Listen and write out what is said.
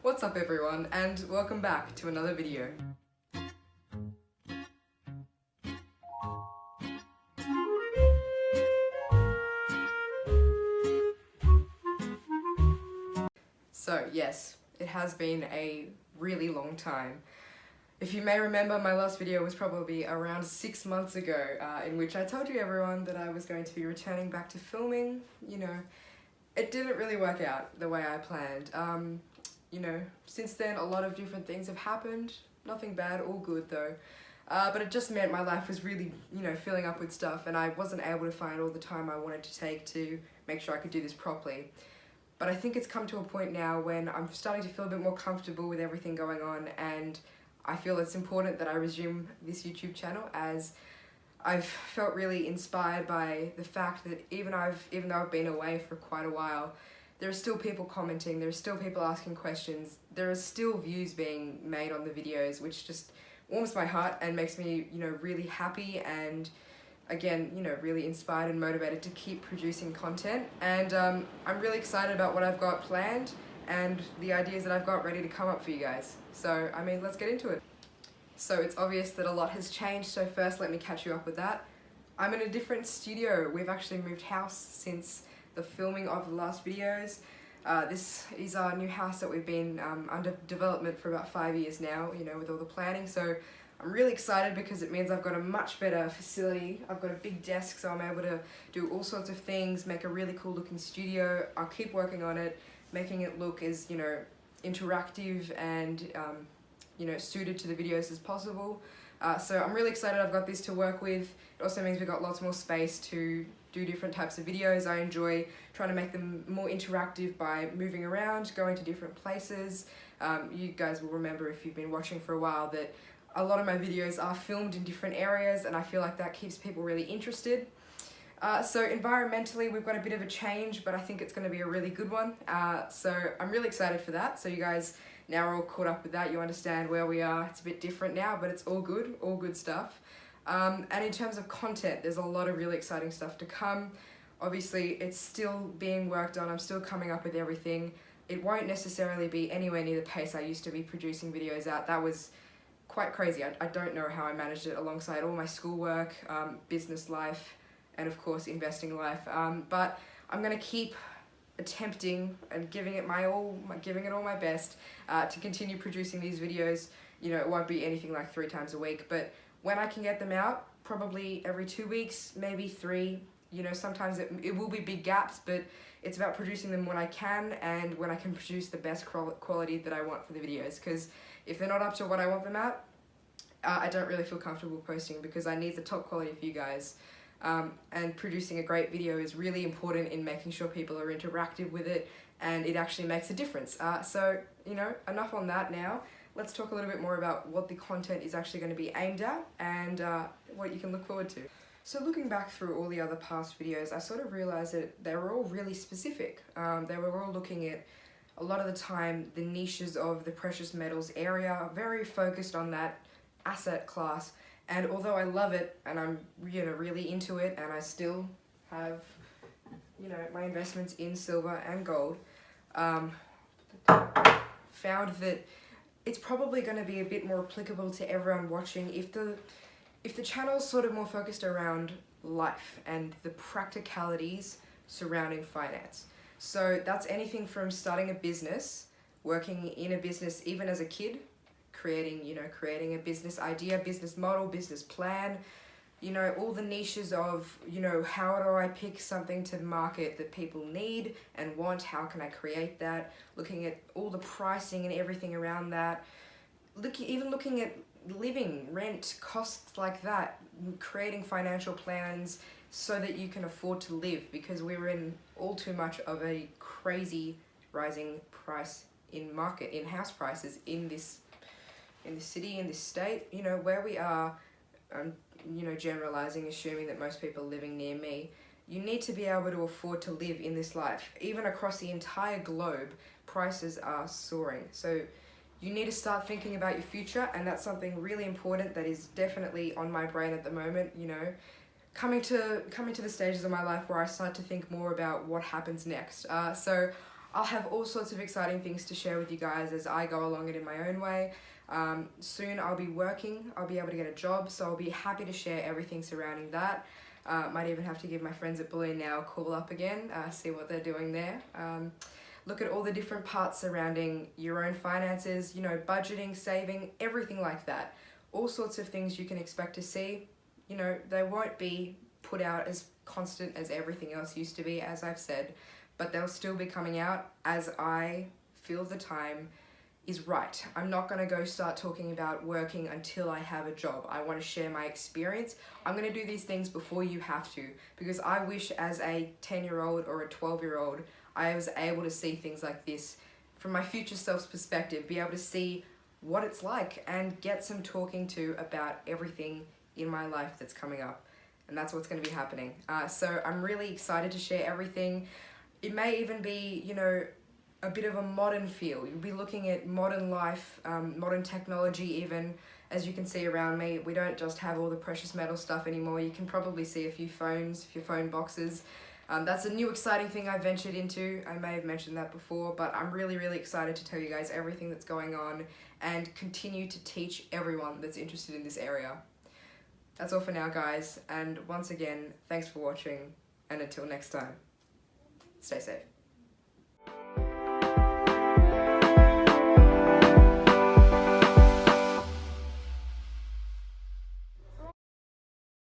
What's up everyone, and welcome back to another video. So yes, it has been a really long time. If you may remember, my last video was probably around 6 months ago, in which I told you everyone that I was going to be returning back to filming. It didn't really work out the way I planned. Since then a lot of different things have happened. Nothing bad, all good though. But it just meant my life was really, filling up with stuff, and I wasn't able to find all the time I wanted to take to make sure I could do this properly. But I think it's come to a point now when I'm starting to feel a bit more comfortable with everything going on, and I feel it's important that I resume this YouTube channel, as I've felt really inspired by the fact that even though I've been away for quite a while, there are still people commenting, there are still people asking questions, there are still views being made on the videos, which just warms my heart and makes me, really happy and again, really inspired and motivated to keep producing content. And I'm really excited about what I've got planned and the ideas that I've got ready to come up for you guys. So, let's get into it. So it's obvious that a lot has changed, so first let me catch you up with that. I'm in a different studio. We've actually moved house since the filming of the last videos. This is our new house that we've been under development for about 5 years now, with all the planning. So I'm really excited because it means I've got a much better facility. I've got a big desk, so I'm able to do all sorts of things, make a really cool looking studio. I'll keep working on it, making it look as, interactive and, suited to the videos as possible. So I'm really excited I've got this to work with. It also means we've got lots more space to do different types of videos. I enjoy trying to make them more interactive by moving around, going to different places. You guys will remember if you've been watching for a while that a lot of my videos are filmed in different areas, and I feel like that keeps people really interested. So environmentally we've got a bit of a change, but I think it's going to be a really good one. So I'm really excited for that. So you guys now are all caught up with that. You understand where we are. It's a bit different now, but it's all good stuff. And in terms of content, there's a lot of really exciting stuff to come. Obviously, it's still being worked on. I'm still coming up with everything. It won't necessarily be anywhere near the pace I used to be producing videos at. That was quite crazy. I don't know how I managed it alongside all my schoolwork, business life, and of course investing life. But I'm going to keep attempting and giving it all my best to continue producing these videos. It won't be anything like 3 times a week, but when I can get them out, probably every 2 weeks, maybe 3. Sometimes it will be big gaps, but it's about producing them when I can and when I can produce the best quality that I want for the videos. Because if they're not up to what I want them at, I don't really feel comfortable posting, because I need the top quality for you guys. And producing a great video is really important in making sure people are interactive with it and it actually makes a difference. So, enough on that now. Let's talk a little bit more about what the content is actually going to be aimed at and what you can look forward to. So looking back through all the other past videos, I sort of realized that they were all really specific. They were all looking at, a lot of the time, the niches of the precious metals area, very focused on that asset class. And although I love it and I'm really into it, and I still have my investments in silver and gold, found that it's probably going to be a bit more applicable to everyone watching if the channel's sort of more focused around life and the practicalities surrounding finance. So that's anything from starting a business, working in a business even as a kid, creating a business idea, business model, business plan, all the niches of, how do I pick something to market that people need and want, how can I create that, looking at all the pricing and everything around that, even looking at living, rent, costs like that, creating financial plans so that you can afford to live, because we're in all too much of a crazy rising price in house prices in this city, in this state, where we are. Generalizing, assuming that most people living near me, you need to be able to afford to live in this life. Even across the entire globe, prices are soaring. So you need to start thinking about your future, and that's something really important that is definitely on my brain at the moment. Coming to the stages of my life where I start to think more about what happens next. So I'll have all sorts of exciting things to share with you guys as I go along it in my own way. Soon I'll be working, I'll be able to get a job, so I'll be happy to share everything surrounding that. Might even have to give my friends at Bullion Now a call up again, see what they're doing there. Look at all the different parts surrounding your own finances, you know, budgeting, saving, everything like that. All sorts of things you can expect to see. You know, they won't be put out as constant as everything else used to be, as I've said, but they'll still be coming out as I feel the time is right. I'm not going to go start talking about working until I have a job. I want to share my experience. I'm going to do these things before you have to, because I wish as a 10-year-old or a 12-year-old, I was able to see things like this from my future self's perspective, be able to see what it's like and get some talking to about everything in my life that's coming up. And that's what's going to be happening. So I'm really excited to share everything. It may even be, you know, a bit of a modern feel. You'll be looking at modern life, modern technology even. As you can see around me, we don't just have all the precious metal stuff anymore. You can probably see a few phones, a few phone boxes. That's a new exciting thing I ventured into. I may have mentioned that before, but I'm really, really excited to tell you guys everything that's going on and continue to teach everyone that's interested in this area. That's all for now, guys. And once again, thanks for watching, and until next time, stay safe.